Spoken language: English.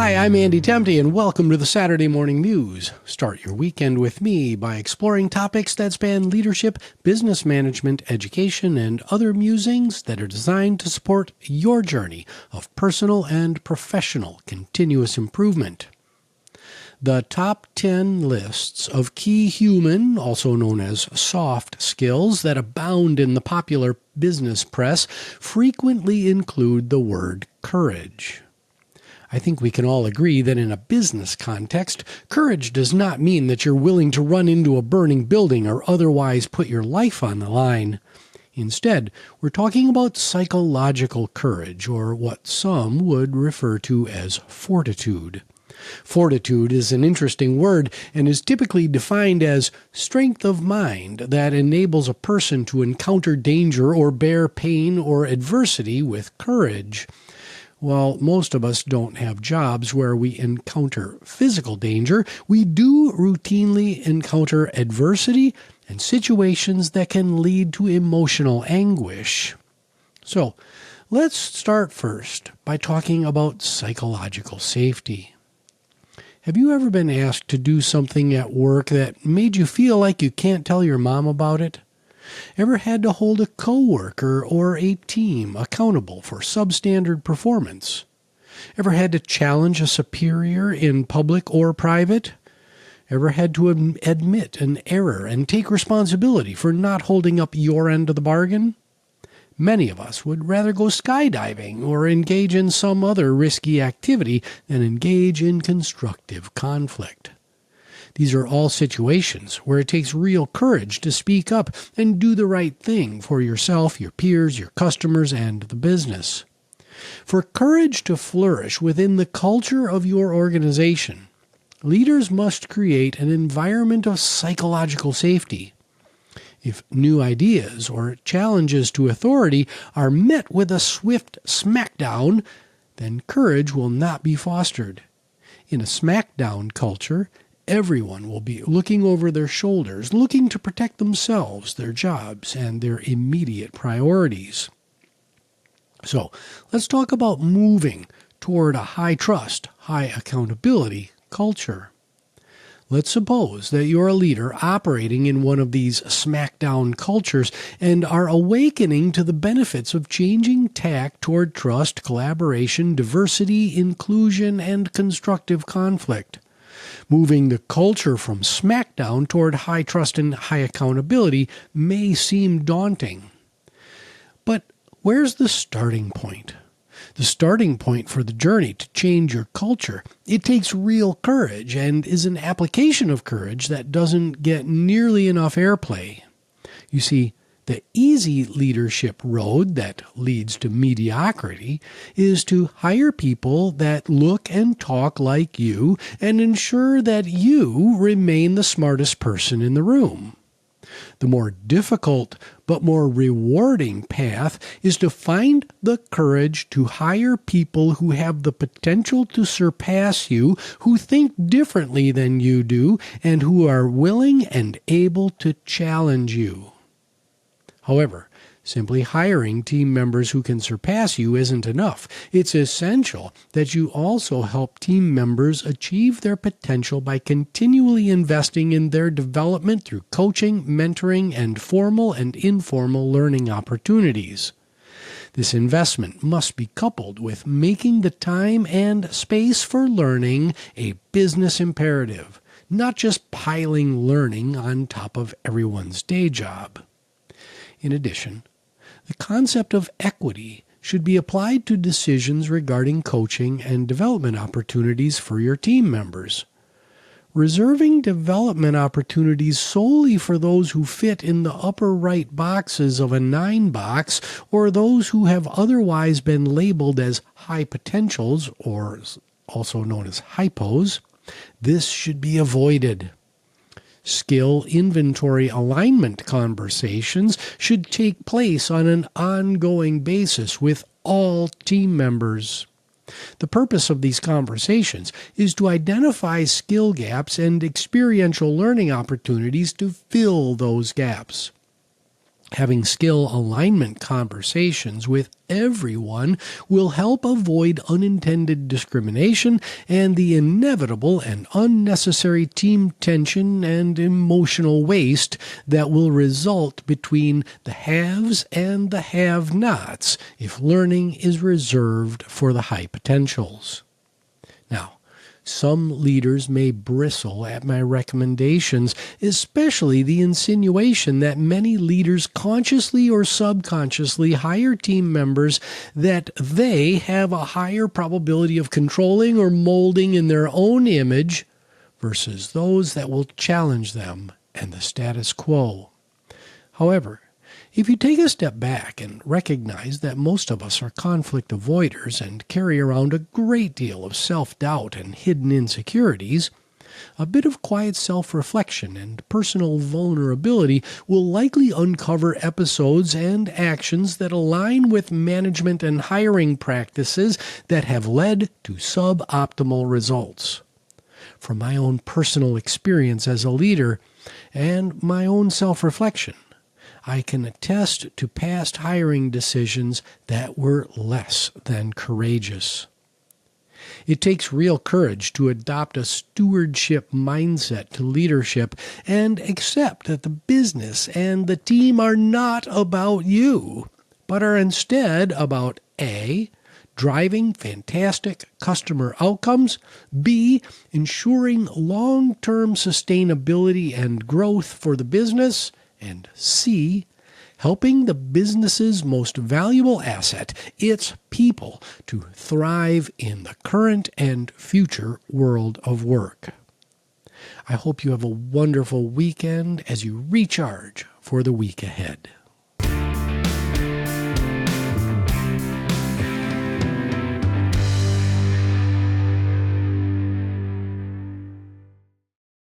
Hi, I'm Andy Temte, and welcome to the Saturday Morning Muse. Start your weekend with me by exploring topics that span leadership, business management, education, and other musings that are designed to support your journey of personal and professional continuous improvement. The top 10 lists of key human, also known as soft skills, that abound in the popular business press frequently include the word courage. I think we can all agree that in a business context, courage does not mean that you're willing to run into a burning building or otherwise put your life on the line. Instead, we're talking about psychological courage, or what some would refer to as fortitude. Fortitude is an interesting word and is typically defined as strength of mind that enables a person to encounter danger or bear pain or adversity with courage. While most of us don't have jobs where we encounter physical danger, we do routinely encounter adversity and situations that can lead to emotional anguish. So, let's start first by talking about psychological safety. Have you ever been asked to do something at work that made you feel like you can't tell your mom about it? Ever had to hold a coworker or a team accountable for substandard performance? Ever had to challenge a superior in public or private? Ever had to admit an error and take responsibility for not holding up your end of the bargain? Many of us would rather go skydiving or engage in some other risky activity than engage in constructive conflict. These are all situations where it takes real courage to speak up and do the right thing for yourself, your peers, your customers, and the business. For courage to flourish within the culture of your organization, leaders must create an environment of psychological safety. If new ideas or challenges to authority are met with a swift smackdown, then courage will not be fostered. In a smackdown culture, everyone will be looking over their shoulders, looking to protect themselves, their jobs, and their immediate priorities. So, let's talk about moving toward a high trust, high accountability culture. Let's suppose that you're a leader operating in one of these smackdown cultures and are awakening to the benefits of changing tack toward trust, collaboration, diversity, inclusion, and constructive conflict. Moving the culture from smackdown toward high trust and high accountability may seem daunting. But where's the starting point? The starting point for the journey to change your culture, it takes real courage and is an application of courage that doesn't get nearly enough airplay. You see, the easy leadership road that leads to mediocrity is to hire people that look and talk like you and ensure that you remain the smartest person in the room. The more difficult but more rewarding path is to find the courage to hire people who have the potential to surpass you, who think differently than you do, and who are willing and able to challenge you. However, simply hiring team members who can surpass you isn't enough. It's essential that you also help team members achieve their potential by continually investing in their development through coaching, mentoring, and formal and informal learning opportunities. This investment must be coupled with making the time and space for learning a business imperative, not just piling learning on top of everyone's day job. In addition, the concept of equity should be applied to decisions regarding coaching and development opportunities for your team members. Reserving development opportunities solely for those who fit in the upper right boxes of a 9 box or those who have otherwise been labeled as high potentials, or also known as hypos, this should be avoided. Skill inventory alignment conversations should take place on an ongoing basis with all team members. The purpose of these conversations is to identify skill gaps and experiential learning opportunities to fill those gaps. Having skill alignment conversations with everyone will help avoid unintended discrimination and the inevitable and unnecessary team tension and emotional waste that will result between the haves and the have-nots if learning is reserved for the high potentials. Now, some leaders may bristle at my recommendations, especially the insinuation that many leaders consciously or subconsciously hire team members that they have a higher probability of controlling or molding in their own image versus those that will challenge them and the status quo. However, if you take a step back and recognize that most of us are conflict avoiders and carry around a great deal of self-doubt and hidden insecurities, a bit of quiet self-reflection and personal vulnerability will likely uncover episodes and actions that align with management and hiring practices that have led to suboptimal results. From my own personal experience as a leader and my own self-reflection, I can attest to past hiring decisions that were less than courageous. It takes real courage to adopt a stewardship mindset to leadership and accept that the business and the team are not about you, but are instead about A, driving fantastic customer outcomes, B, ensuring long-term sustainability and growth for the business, and C, helping the business's most valuable asset, its people, to thrive in the current and future world of work. I hope you have a wonderful weekend as you recharge for the week ahead.